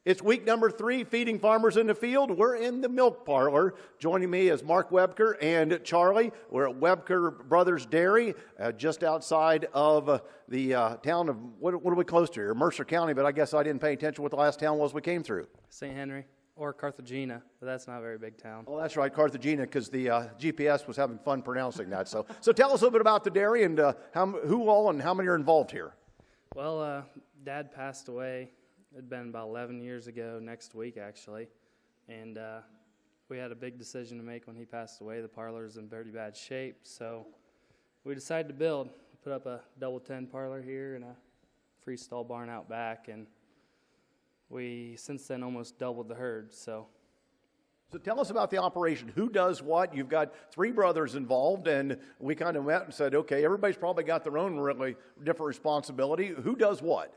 It's week number 3, Feeding Farmers in the Field. We're in the milk parlor. Joining me is Mark Wuebker and Charlie. We're at Wuebker Brothers Dairy, just outside of the town of, what are we close to here? Mercer County, but I guess I didn't pay attention what the last town was we came through. St. Henry or Carthagena, but that's not a very big town. Oh, that's right, Carthagena, because the GPS was having fun pronouncing that. So tell us a little bit about the dairy and who all and how many are involved here. Well, Dad passed away. It'd been about 11 years ago, next week actually, and we had a big decision to make when he passed away. The parlor's in pretty bad shape, so we decided to build. Put up a double 10 parlor here and a freestall barn out back, and we since then almost doubled the herd. So tell us about the operation. Who does what? You've got 3 brothers involved, and we kind of met and said, okay, everybody's probably got their own really different responsibility. Who does what?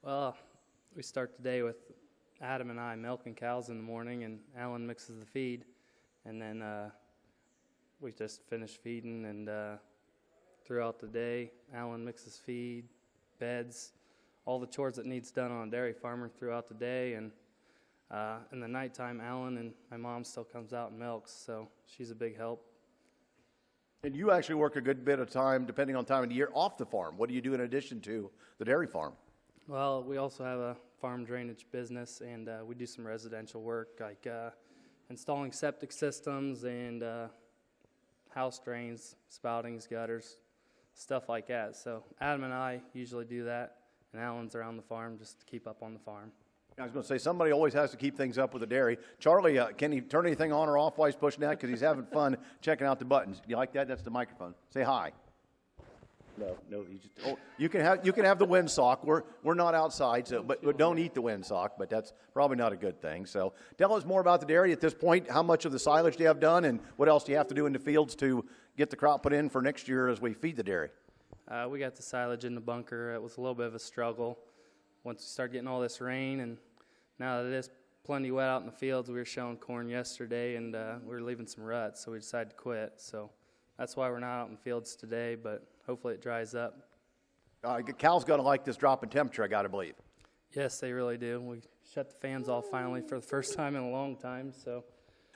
Well, we start the day with Adam and I milking cows in the morning, and Alan mixes the feed, and then we just finish feeding, and throughout the day, Alan mixes feed, beds, all the chores that needs done on a dairy farmer throughout the day, and in the nighttime, Alan and my mom still comes out and milks, so she's a big help. And you actually work a good bit of time, depending on time of the year, off the farm. What do you do in addition to the dairy farm? Well, we also have a farm drainage business, and we do some residential work, like installing septic systems and house drains, spoutings, gutters, stuff like that. So Adam and I usually do that, and Alan's around the farm just to keep up on the farm. I was going to say, somebody always has to keep things up with the dairy. Charlie, can he turn anything on or off while he's pushing that? Because he's having fun checking out the buttons. You like that? That's the microphone. Say hi. No. You can have the windsock. We're not outside, so but don't eat the windsock. But that's probably not a good thing. So tell us more about the dairy at this point. How much of the silage do you have done, and what else do you have to do in the fields to get the crop put in for next year as we feed the dairy? We got the silage in the bunker. It was a little bit of a struggle once we started getting all this rain, and now that it is plenty wet out in the fields. We were showing corn yesterday, and we were leaving some ruts, so we decided to quit. So that's why we're not out in the fields today, but hopefully it dries up. Cows got to like this drop in temperature, I got to believe. Yes, they really do. We shut the fans off finally for the first time in a long time. So.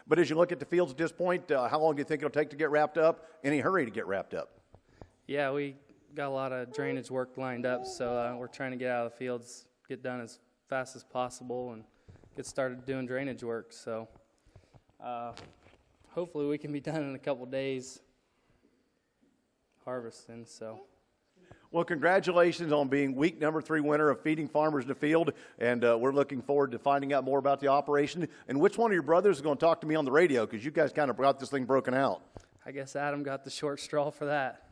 But as you look at the fields at this point, how long do you think it'll take to get wrapped up? Any hurry to get wrapped up? Yeah, we got a lot of drainage work lined up, so we're trying to get out of the fields, get done as fast as possible, and get started doing drainage work. So hopefully we can be done in a couple days harvesting. So. Well, congratulations on being week number 3 winner of Feeding Farmers in the Field, and we're looking forward to finding out more about the operation. And which one of your brothers is going to talk to me on the radio, because you guys kind of got this thing broken out? I guess Adam got the short straw for that.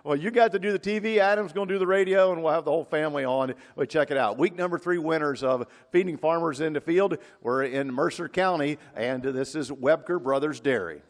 Well, you got to do the TV, Adam's going to do the radio, and we'll have the whole family on. We'll check it out. Week number 3 winners of Feeding Farmers in the Field. We're in Mercer County, and this is Wuebker Brothers Dairy.